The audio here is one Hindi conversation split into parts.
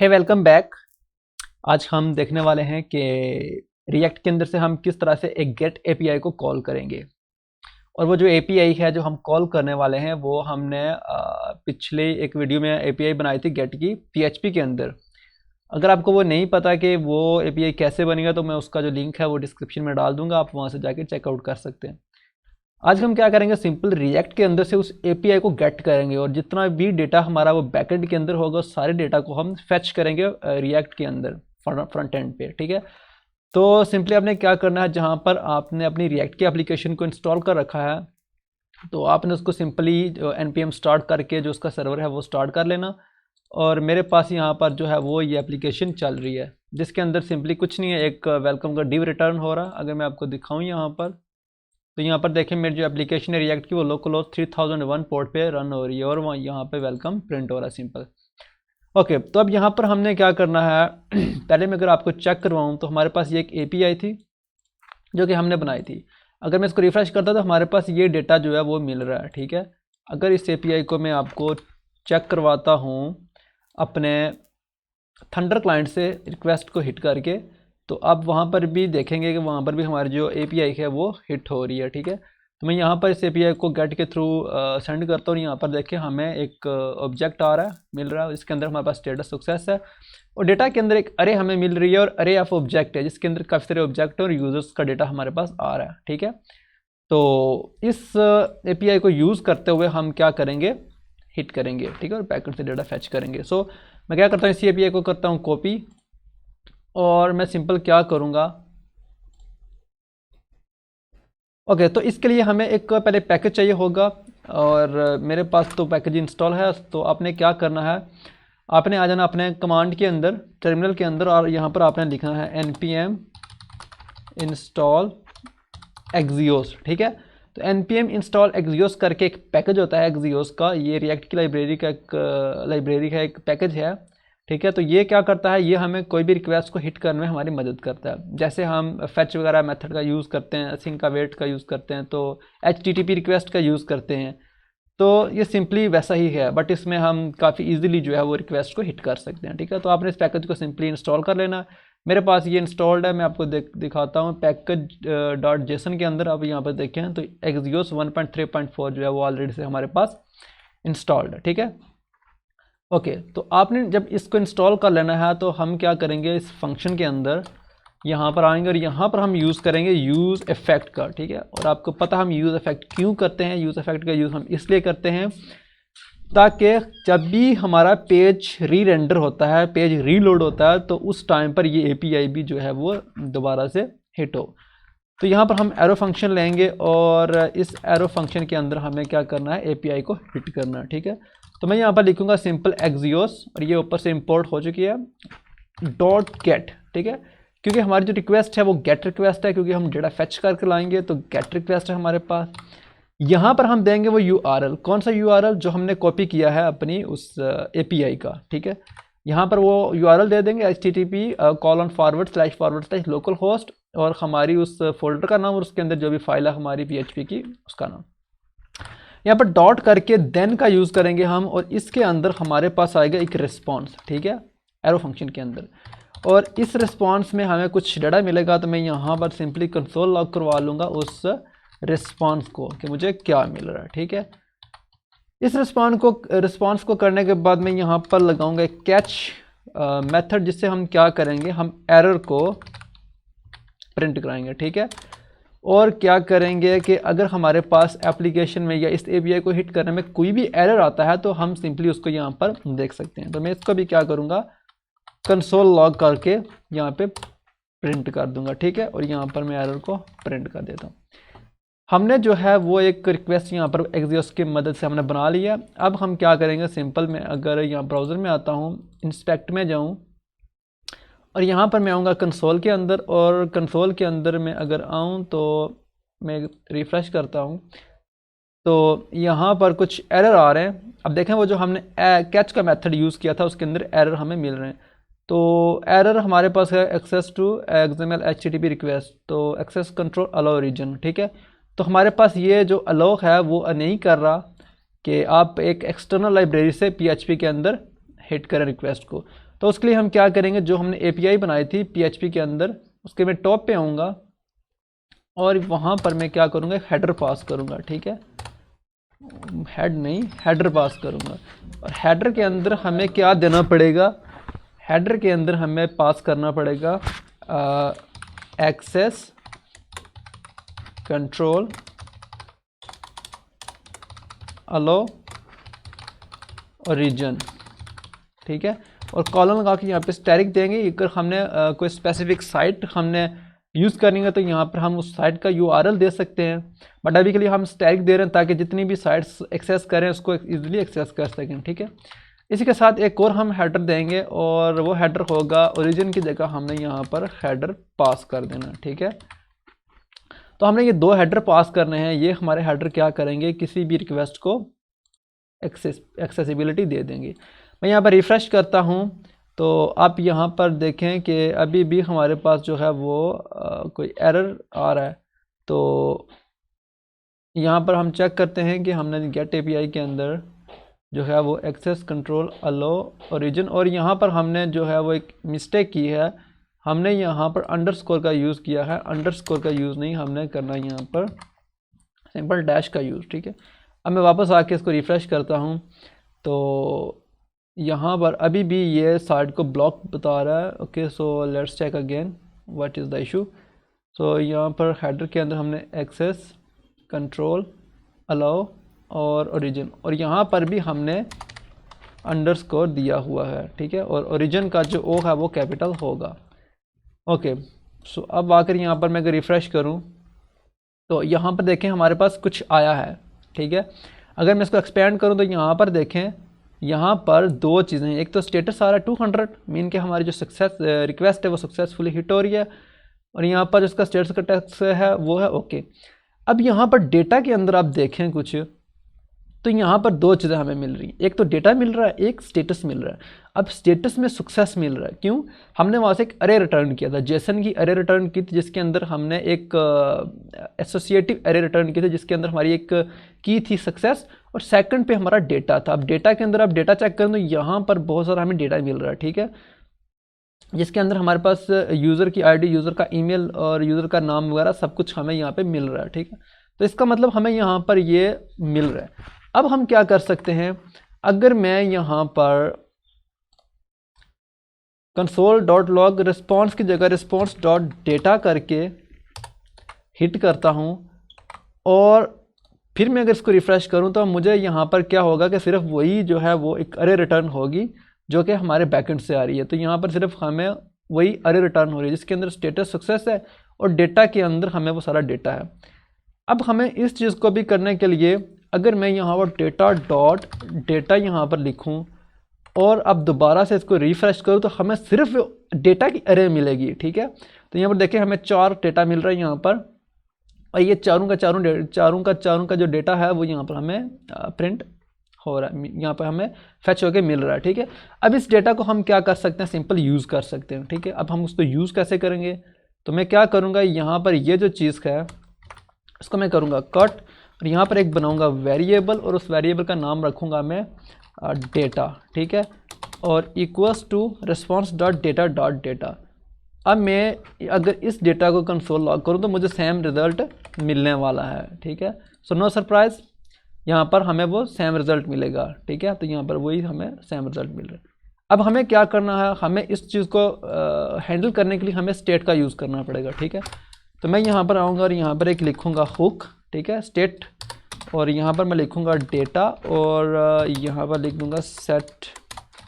हे वेलकम बैक। आज हम देखने वाले हैं कि रिएक्ट के अंदर से हम किस तरह से एक गेट एपीआई को कॉल करेंगे। और वो जो एपीआई है जो हम कॉल करने वाले हैं वो हमने पिछले एक वीडियो में एपीआई बनाई थी गेट की पीएचपी के अंदर। अगर आपको वो नहीं पता कि वो एपीआई कैसे बनेगा तो मैं उसका जो लिंक है वो डिस्क्रिप्शन में डाल दूंगा, आप वहाँ से जाके चेकआउट कर सकते हैं। आज हम क्या करेंगे, सिंपल रिएक्ट के अंदर से उस एपीआई को गेट करेंगे और जितना भी डेटा हमारा वो बैकएंड के अंदर होगा सारे डेटा को हम फेच करेंगे रिएक्ट के अंदर फ्रंट एंड पे। ठीक है, तो सिंपली आपने क्या करना है, जहाँ पर आपने अपनी रिएक्ट की एप्लीकेशन को इंस्टॉल कर रखा है तो आपने उसको सिंपली npm स्टार्ट करके जो उसका सर्वर है वो स्टार्ट कर लेना। और मेरे पास यहाँ पर जो है वो ये एप्लीकेशन चल रही है जिसके अंदर सिंपली कुछ नहीं है, एक वेलकम का डिव रिटर्न हो रहा है। अगर मैं आपको दिखाऊँ यहाँ पर तो यहाँ पर देखें मेरी जो एप्लीकेशन है रिएक्ट की वो लोकल 3001 पोर्ट पे रन हो रही है और वहाँ यहाँ पे वेलकम प्रिंट हो रहा है सिंपल। ओके, तो अब यहाँ पर हमने क्या करना है पहले मैं अगर आपको चेक करवाऊँ तो हमारे पास ये एक एपीआई थी जो कि हमने बनाई थी। अगर मैं इसको रिफ्रेश करता तो हमारे पास ये डेटा जो है वो मिल रहा है। ठीक है, अगर इस एपीआई को मैं आपको चेक करवाता हूँ अपने थंडर क्लाइंट से रिक्वेस्ट को हिट करके तो आप वहाँ पर भी देखेंगे कि वहाँ पर भी हमारी जो एपीआई है वो हिट हो रही है। ठीक है, तो मैं यहाँ पर इस एपीआई को गेट के थ्रू सेंड करता हूँ। यहाँ पर देखिए हमें एक ऑब्जेक्ट आ रहा है, मिल रहा है, इसके अंदर हमारे पास स्टेटस सक्सेस है और डेटा के अंदर एक अरे हमें मिल रही है और अरे ऑफ ऑब्जेक्ट है जिसके अंदर काफ़ी सारे ऑब्जेक्ट और यूजर्स का डेटा हमारे पास आ रहा है। ठीक है, तो इस एपीआई को यूज़ करते हुए हम क्या करेंगे, हिट करेंगे। ठीक है, और पैकेट से डेटा फैच करेंगे। सो मैं क्या करता हूँ, इसी एपीआई को करता हूँ कॉपी और मैं सिंपल क्या करूँगा, ओके तो इसके लिए हमें एक पहले पैकेज चाहिए होगा और मेरे पास तो पैकेज इंस्टॉल है। तो आपने क्या करना है, आपने आ जाना अपने कमांड के अंदर टर्मिनल के अंदर और यहाँ पर आपने लिखना है npm इंस्टॉल एक्सियोस। ठीक है, तो npm इंस्टॉल एक्सियोस करके एक पैकेज होता है एक्सियोस का, ये रिएक्ट की लाइब्रेरी का एक पैकेज है। ठीक है, तो ये क्या करता है, ये हमें कोई भी रिक्वेस्ट को हिट करने में हमारी मदद करता है। जैसे हम फैच वगैरह मेथड का यूज़ करते हैं, सिंक का वेट का यूज़ करते हैं, तो HTTP रिक्वेस्ट का यूज़ करते हैं, तो ये सिंपली वैसा ही है बट इसमें हम काफ़ी इजीली जो है वो रिक्वेस्ट को हिट कर सकते हैं। ठीक है, तो आपने इस पैकेज को सिंपली इंस्टॉल कर लेना। मेरे पास ये इंस्टॉल्ड है, मैं आपको दिखाता हूँ पैकेज.json के अंदर। आप यहाँ पर देखें तो एक्सियोस 1.3.4 जो है वो ऑलरेडी से हमारे पास इंस्टॉल्ड है। ठीक है, ओके तो आपने जब इसको इंस्टॉल कर लेना है तो हम क्या करेंगे, इस फंक्शन के अंदर यहाँ पर आएंगे और यहाँ पर हम यूज़ करेंगे यूज़ इफेक्ट का। ठीक है, और आपको पता हम यूज़ इफेक्ट क्यों करते हैं, यूज़ इफेक्ट का यूज़ हम इसलिए करते हैं ताकि जब भी हमारा पेज री रेंडर होता है, पेज रीलोड होता है, तो उस टाइम पर ये एपीआई भी जो है वो दोबारा से हिट हो। तो यहाँ पर हम एरो फंक्शन लेंगे और इस एरो फंक्शन के अंदर हमें क्या करना है, एपीआई को हिट करना है। ठीक है, तो मैं यहाँ पर लिखूँगा सिंपल एक्सियोस और ये ऊपर से इंपोर्ट हो चुकी है डॉट गेट। ठीक है, क्योंकि हमारी जो रिक्वेस्ट है वो गेट रिक्वेस्ट है, क्योंकि हम डेटा फेच करके लाएंगे तो गेट रिक्वेस्ट है हमारे पास। यहाँ पर हम देंगे वो यूआरएल, कौन सा यूआरएल, जो हमने कॉपी किया है अपनी उस एपीआई का। ठीक है, यहाँ पर वो यूआरएल दे देंगे http:// लोकल होस्ट और हमारी उस फोल्डर का नाम और उसके अंदर जो भी फाइल है हमारी PHP की उसका नाम। यहाँ पर डॉट करके देन का यूज़ करेंगे हम और इसके अंदर हमारे पास आएगा एक रिस्पॉन्स। ठीक है, एरो फंक्शन के अंदर, और इस रिस्पॉन्स में हमें कुछ डाटा मिलेगा तो मैं यहाँ पर सिंपली कंसोल लॉग करवा लूँगा उस रिस्पॉन्स को कि मुझे क्या मिल रहा है। ठीक है, इस रिस्पॉन्स को करने के बाद मैं यहाँ पर लगाऊंगा एक कैच मेथड जिससे हम क्या करेंगे, हम एरर को प्रिंट कराएंगे। ठीक है, और क्या करेंगे कि अगर हमारे पास एप्लीकेशन में या इस एपीआई को हिट करने में कोई भी एरर आता है तो हम सिंपली उसको यहाँ पर देख सकते हैं। तो मैं इसको भी क्या करूँगा, कंसोल लॉग करके यहाँ पे प्रिंट कर दूंगा। ठीक है, और यहाँ पर मैं एरर को प्रिंट कर देता हूँ। हमने जो है वो एक रिक्वेस्ट यहाँ पर एक्सियोस की मदद से हमने बना लिया। अब हम क्या करेंगे, सिंपल मैं अगर यहाँ ब्राउज़र में आता हूँ, इंस्पेक्ट में जाऊँ और यहाँ पर मैं आऊँगा कंसोल के अंदर, और कंसोल के अंदर मैं अगर आऊँ तो मैं रिफ़्रेश करता हूँ तो यहाँ पर कुछ एरर आ रहे हैं। अब देखें वो जो हमने कैच का मेथड यूज़ किया था उसके अंदर एरर हमें मिल रहे हैं। तो एरर हमारे पास है access to XML HTTP request, तो एक्सेस कंट्रोल अलाउ रीजन। ठीक है, तो हमारे पास ये जो अलाउ है वो नहीं कर रहा कि आप एक एक्सटर्नल लाइब्रेरी से PHP के अंदर हिट करें रिक्वेस्ट को। तो उसके लिए हम क्या करेंगे, जो हमने API बनाई थी PHP के अंदर, उसके मैं टॉप पे आऊँगा और वहाँ पर मैं क्या करूँगा, हेडर पास करूँगा। ठीक है, हेड नहीं, हेडर पास करूँगा। और हेडर के अंदर हमें क्या देना पड़ेगा, हेडर के अंदर हमें पास करना पड़ेगा एक्सेस कंट्रोल अलो ओरिजिन। ठीक है, और कॉलम लगा के यहाँ पे स्टैटिक देंगे। अगर हमने कोई स्पेसिफिक साइट हमने यूज़ करनी है तो यहाँ पर हम उस साइट का URL दे सकते हैं, बट अभी के लिए हम स्टैटिक दे रहे हैं ताकि जितनी भी साइट्स एक्सेस करें उसको इजीली एक्सेस कर सकें। ठीक है, इसी के साथ एक और हम हेडर देंगे और वो हेडर होगा ओरिजिन की जगह हमने यहाँ पर हेडर पास कर देना। ठीक है, तो हमने ये 2 हेडर पास करने हैं। ये हमारे हेडर क्या करेंगे, किसी भी रिक्वेस्ट को एक्सेसिबिलिटी दे देंगे। मैं यहाँ पर रिफ़्रेश करता हूँ तो आप यहाँ पर देखें कि अभी भी हमारे पास जो है वो कोई एरर आ रहा है। तो यहाँ पर हम चेक करते हैं कि हमने गेट API के अंदर जो है वो एक्सेस कंट्रोल अलो ओरिजिन, और यहाँ पर हमने जो है वो एक मिस्टेक की है। हमने यहाँ पर अंडरस्कोर का यूज़ किया है, अंडरस्कोर का यूज़ नहीं हमने करना यहाँ पर सिंपल डैश का यूज़। ठीक है, अब मैं वापस आके इसको रिफ़्रेश करता हूँ तो यहाँ पर अभी भी ये साइट को ब्लॉक बता रहा है। Okay, so let's check again what is the issue. So यहाँ पर हेडर के अंदर हमने एक्सेस कंट्रोल अलाउ और ओरिजिन, और यहाँ पर भी हमने अंडरस्कोर दिया हुआ है। ठीक है, और ओरिजिन का जो O है वो कैपिटल होगा। ओके, सो अब आकर यहाँ पर मैं अगर रिफ़्रेश करूँ तो यहाँ पर देखें हमारे पास कुछ आया है। ठीक है, अगर मैं इसको एक्सपेंड करूँ तो यहाँ पर देखें, यहाँ पर 2 चीज़ें हैं। एक तो स्टेटस आ रहा है 200, मीन के हमारी जो सक्सेस रिक्वेस्ट है वो सक्सेसफुली हिट हो रही है, और यहाँ पर जिसका स्टेटस का टेक्स्ट है वो है ओके। अब यहाँ पर डेटा के अंदर आप देखें कुछ, तो यहाँ पर 2 चीज़ें हमें मिल रही हैं। एक तो डेटा मिल रहा है, एक स्टेटस मिल रहा है। अब स्टेटस में सक्सेस मिल रहा है, क्यों? हमने वहाँ से एक अरे रिटर्न किया था, जेसन की अरे रिटर्न की थी, जिसके अंदर हमने एक एसोसिएटिव अरे रिटर्न की थी, जिसके अंदर हमारी एक की थी सक्सेस, और सेकंड पे हमारा डेटा था। अब डेटा के अंदर आप डेटा चेक करें तो यहाँ पर बहुत सारा हमें डेटा मिल रहा है। ठीक है, जिसके अंदर हमारे पास यूज़र की ID, यूज़र का ईमेल और यूज़र का नाम वगैरह सब कुछ हमें यहाँ पे मिल रहा है। ठीक है, तो इसका मतलब हमें यहाँ पर ये मिल रहा है। अब हम क्या कर सकते हैं, अगर मैं यहाँ पर console.log रिस्पॉन्स की जगह response.data करके हिट करता हूँ और फिर मैं अगर इसको रिफ़्रेश करूँ तो मुझे यहाँ पर क्या होगा कि सिर्फ वही जो है वो एक अरे रिटर्न होगी जो कि हमारे बैकएंड से आ रही है। तो यहाँ पर सिर्फ हमें वही अरे रिटर्न हो रही है जिसके अंदर स्टेटस सक्सेस है और डेटा के अंदर हमें वो सारा डेटा है। अब हमें इस चीज़ को भी करने के लिए अगर मैं यहाँ पर डेटा यहाँ पर लिखूँ और अब दोबारा से इसको रिफ़्रेश करूँ तो हमें सिर्फ डेटा की अरे मिलेगी। ठीक है, तो यहाँ पर देखिए हमें 4 डेटा मिल रहा है यहाँ पर, और ये चारों का जो डेटा है वो यहाँ पर हमें प्रिंट हो रहा है, यहाँ पर हमें फैच होके मिल रहा है। ठीक है, अब इस डेटा को हम क्या कर सकते हैं, सिंपल यूज़ कर सकते हैं। ठीक है, अब हम उसको यूज़ कैसे करेंगे, तो मैं क्या करूँगा, यहाँ पर ये जो चीज़ है इसको मैं करूँगा कट, और यहाँ पर एक बनाऊँगा वेरिएबल, और उस वेरिएबल का नाम रखूँगा मैं डेटा। ठीक है, और इक्वल्स टू response.data.data। अब मैं अगर इस डेटा को कंसोल लॉग करूँ तो मुझे सेम रिज़ल्ट मिलने वाला है। ठीक है, सो नो सरप्राइज़, यहाँ पर हमें वो सेम रिज़ल्ट मिलेगा। ठीक है, तो यहाँ पर वही हमें सेम रिज़ल्ट मिल रहा है। अब हमें क्या करना है, हमें इस चीज़ को हैंडल करने के लिए हमें स्टेट का यूज़ करना पड़ेगा। ठीक है, तो मैं यहाँ पर आऊँगा और यहाँ पर एक लिखूँगा हुक। ठीक है, स्टेट, और यहाँ पर मैं लिखूँगा डेटा, और यहाँ पर लिख दूँगा सेट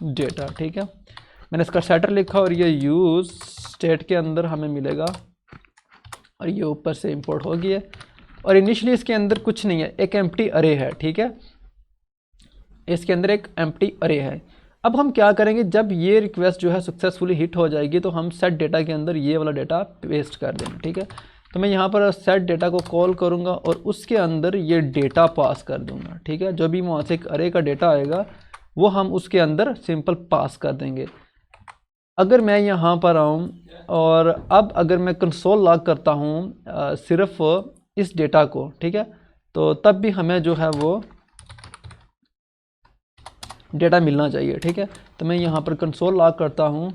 डेटा। ठीक है, मैंने इसका सेटर लिखा और ये यूज़ स्टेट के अंदर हमें मिलेगा, और ये ऊपर से इंपोर्ट हो गया, और इनिशियली इसके अंदर कुछ नहीं है, एक एम्प्टी अरे है। ठीक है, इसके अंदर एक एम्प्टी अरे है। अब हम क्या करेंगे, जब ये रिक्वेस्ट जो है सक्सेसफुली हिट हो जाएगी तो हम सेट डेटा के अंदर ये वाला डेटा पेस्ट कर देंगे। ठीक है, तो मैं यहाँ पर सेट डेटा को कॉल करूँगा और उसके अंदर ये डेटा पास कर दूँगा। ठीक है, जो भी वहाँ से एक अरे का डेटा आएगा वो हम उसके अंदर सिंपल पास कर देंगे। अगर मैं यहाँ पर आऊँ और अब अगर मैं कंसोल लॉग करता हूँ सिर्फ इस डेटा को, ठीक है, तो तब भी हमें जो है वो डेटा मिलना चाहिए। ठीक है, तो तो मैं यहाँ पर कंसोल लॉग करता हूँ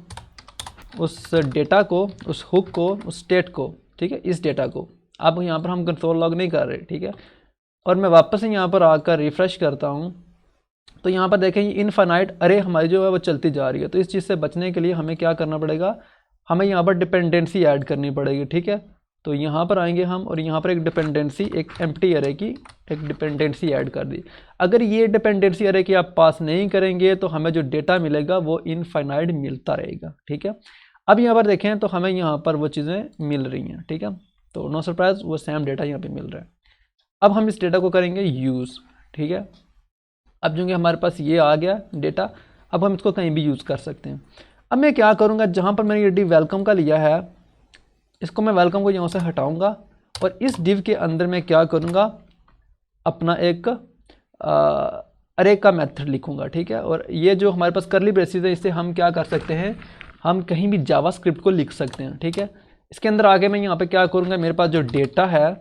उस डेटा को, उस हुक को, उस स्टेट को, ठीक है, इस डेटा को। अब यहाँ पर हम कंसोल लॉग नहीं कर रहे, ठीक है। और मैं वापस यहाँ पर आकर रिफ़्रेश करता हूँ तो यहाँ पर देखें इनफाइनाइट अरे हमारी जो है वो चलती जा रही है। तो इस चीज़ से बचने के लिए हमें क्या करना पड़ेगा, हमें यहाँ पर डिपेंडेंसी ऐड करनी पड़ेगी, ठीक है। तो यहाँ पर आएंगे हम और यहाँ पर एक डिपेंडेंसी, एक एम्प्टी अरे की एक डिपेंडेंसी ऐड कर दी। अगर ये डिपेंडेंसी अरे की आप पास नहीं करेंगे तो हमें जो डेटा मिलेगा वो इनफाइनाइट मिलता रहेगा, ठीक है। अब यहाँ पर देखें तो हमें यहाँ पर वो चीज़ें मिल रही हैं, ठीक है। तो नो सरप्राइज वो सेम डेटा यहाँ पे मिल रहा है। अब हम इस डेटा को करेंगे यूज़, ठीक है। अब जो कि हमारे पास ये आ गया डेटा, अब हम इसको कहीं भी यूज़ कर सकते हैं। अब मैं क्या करूँगा, जहाँ पर मैंने ये डिव वेलकम का लिया है इसको मैं वेलकम को यहाँ से हटाऊँगा और इस डिव के अंदर मैं क्या करूँगा, अपना एक अरे का मेथड लिखूँगा, ठीक है। और ये जो हमारे पास करली ब्रेसेस है इससे हम क्या कर सकते हैं, हम कहीं भी जावास्क्रिप्ट को लिख सकते हैं, ठीक है। इसके अंदर आगे मैं यहाँ पे क्या करूँगा, मेरे पास जो डेटा है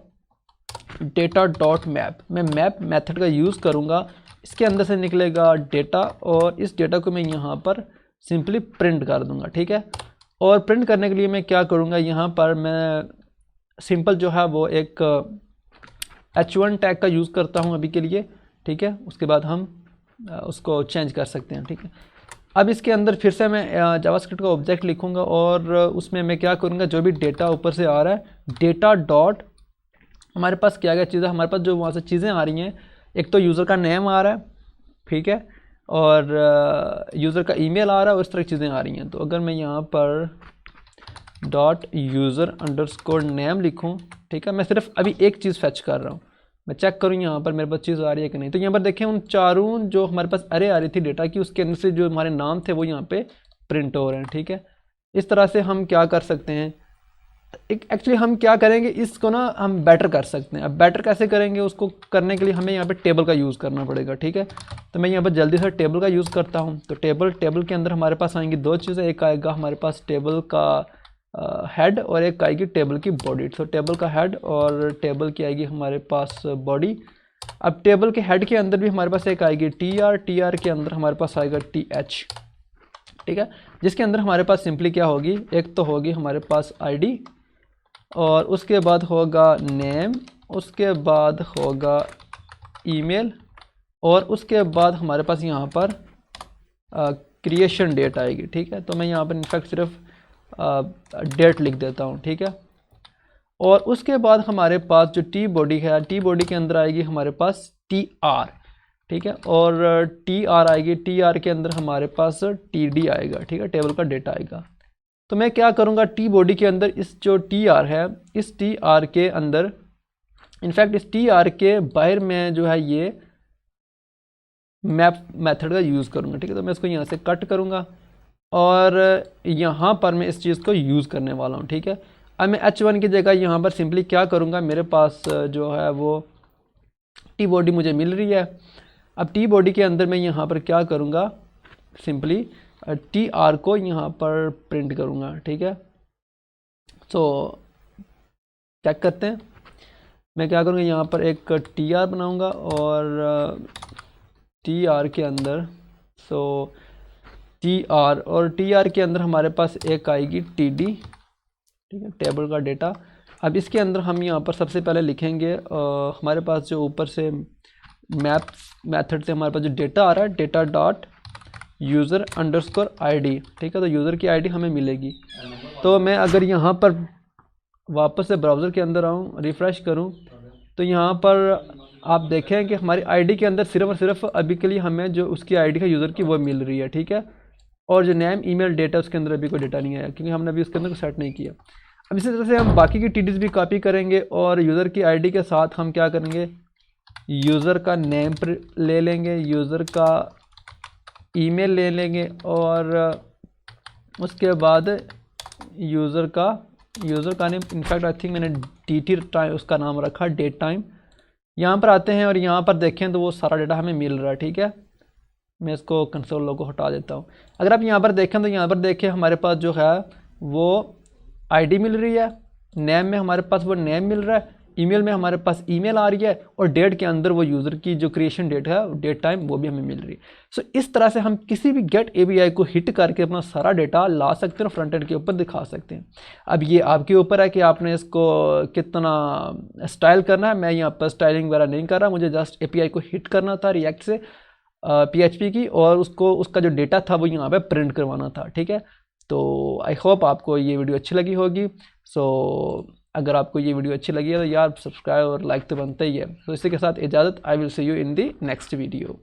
डेटा डॉट मैप, मैं मैप मेथड का यूज़ करूँगा। इसके अंदर से निकलेगा डेटा और इस डेटा को मैं यहाँ पर सिंपली प्रिंट कर दूँगा, ठीक है। और प्रिंट करने के लिए मैं क्या करूँगा, यहाँ पर मैं सिंपल जो है वो एक h1 टैग का यूज़ करता हूँ अभी के लिए, ठीक है। उसके बाद हम उसको चेंज कर सकते हैं, ठीक है। अब इसके अंदर फिर से मैं जावास्क्रिप्ट का ऑब्जेक्ट लिखूँगा और उसमें मैं क्या करूँगा, जो भी डेटा ऊपर से आ रहा है डेटा डॉट, हमारे पास क्या क्या चीज़ें, हमारे पास जो वहाँ से चीज़ें आ रही हैं, एक तो यूज़र का नेम आ रहा है, ठीक है, और यूज़र का ईमेल आ रहा है और इस तरह की चीज़ें आ रही हैं। तो अगर मैं यहाँ पर डॉट यूज़र अंडरस्कोर नेम लिखूँ, ठीक है, मैं सिर्फ अभी एक चीज़ फैच कर रहा हूँ, मैं चेक करूँ यहाँ पर मेरे पास चीज़ आ रही है कि नहीं। तो यहाँ पर देखें उन चारों जो हमारे पास अरे आ रही थी डेटा की, उसके अंदर से जो हमारे नाम थे वो यहाँ पे प्रिंट हो रहे हैं, ठीक है। इस तरह से हम क्या कर सकते हैं, एक्चुअली हम क्या करेंगे, इसको ना हम बेटर कर सकते हैं। अब बेटर कैसे करेंगे, उसको करने के लिए हमें यहाँ पे टेबल का यूज़ करना पड़ेगा, ठीक है। तो मैं यहाँ पर जल्दी से टेबल का यूज़ करता हूँ। तो टेबल के अंदर हमारे पास आएंगी दो चीज़ें, एक आएगा हमारे पास टेबल का हेड और एक आएगी टेबल की बॉडी। तो टेबल का हेड और टेबल की आएगी हमारे पास बॉडी। अब टेबल के हेड के अंदर भी हमारे पास एक आएगी टी आर के अंदर हमारे पास आएगा TH, ठीक है, जिसके अंदर हमारे पास सिंपली क्या होगी, एक तो होगी हमारे पास ID और उसके बाद होगा नेम, उसके बाद होगा ईमेल और उसके बाद हमारे पास यहाँ पर क्रिएशन डेट आएगी, ठीक है। तो मैं यहाँ पर इनफैक्ट सिर्फ डेट लिख देता हूँ, ठीक है। और उसके बाद हमारे पास जो टी बॉडी है, टी बॉडी के अंदर आएगी हमारे पास TR, ठीक है, और TR आएगी, TR के अंदर हमारे पास TD आएगा, ठीक है, टेबल का डेटा आएगा। तो मैं क्या करूँगा, टी बॉडी के अंदर इस जो TR है, इस TR के अंदर इनफैक्ट इस TR के बाहर में जो है ये मैप मेथड का यूज़ करूँगा, ठीक है। तो मैं इसको यहाँ से कट करूँगा और यहाँ पर मैं इस चीज़ को यूज़ करने वाला हूँ, ठीक है। अब मैं H1 की जगह यहाँ पर सिंपली क्या करूँगा, मेरे पास जो है वो टी बॉडी मुझे मिल रही है। अब टी बॉडी के अंदर मैं यहाँ पर क्या करूँगा, सिंपली TR को यहाँ पर प्रिंट करूँगा, ठीक है। तो चेक करते हैं, मैं क्या करूँगा, यहाँ पर एक TR बनाऊँगा और TR के अंदर TR और TR के अंदर हमारे पास एक आएगी TD, ठीक है, टेबल का डेटा। अब इसके अंदर हम यहाँ पर सबसे पहले लिखेंगे हमारे पास जो ऊपर से मैप मेथड से हमारे पास जो डेटा आ रहा है data dot user underscore ID, ठीक है। तो यूज़र की ID हमें मिलेगी। तो मैं अगर यहाँ पर वापस से ब्राउज़र के अंदर आऊँ, रिफ़्रेश करूँ, तो यहाँ पर आप देखें कि हमारी ID के अंदर सिर्फ और सिर्फ अभी के लिए हमें जो उसकी ID है यूज़र की वो मिल रही है, ठीक है। और जो नेम ईमेल डेटा उसके अंदर अभी कोई डेटा नहीं आया क्योंकि हमने अभी उसके अंदर सेट नहीं किया। अब इसी तरह से हम बाकी की TDs भी कॉपी करेंगे और यूज़र की ID के साथ हम क्या करेंगे, यूज़र का नेम ले लेंगे, यूज़र का ईमेल ले लेंगे और उसके बाद यूज़र का नेम, इनफैक्ट आई थिंक मैंने DT टाइम उसका नाम रखा, डेट टाइम। यहाँ पर आते हैं और यहाँ पर देखें तो वो सारा डेटा हमें मिल रहा है, ठीक है। मैं इसको कंसोल लॉग को हटा देता हूँ। अगर आप यहाँ पर देखें तो यहाँ पर देखें हमारे पास जो है वो ID मिल रही है, नेम में हमारे पास वो नेम मिल रहा है, ईमेल में हमारे पास ईमेल आ रही है और डेट के अंदर वो यूज़र की जो क्रिएशन डेट है, डेट टाइम, वो भी हमें मिल रही है। सो इस तरह से हम किसी भी गेट एपीआई को हिट करके अपना सारा डेटा ला सकते हैं और फ्रंट एंड के ऊपर दिखा सकते हैं। अब ये आपके ऊपर है कि आपने इसको कितना स्टाइल करना है। मैं यहाँ पर स्टाइलिंग वगैरह नहीं कर रहा, मुझे जस्ट एपीआई को हिट करना था रिएक्ट से PHP की, और उसको उसका जो डेटा था वो यहाँ पे प्रिंट करवाना था। ठीक है, तो आई होप आपको ये वीडियो अच्छी लगी होगी। सो अगर आपको ये वीडियो अच्छी लगी है तो यार सब्सक्राइब और लाइक तो बनता ही है। तो इसी के साथ इजाज़त, I will see you in the next video.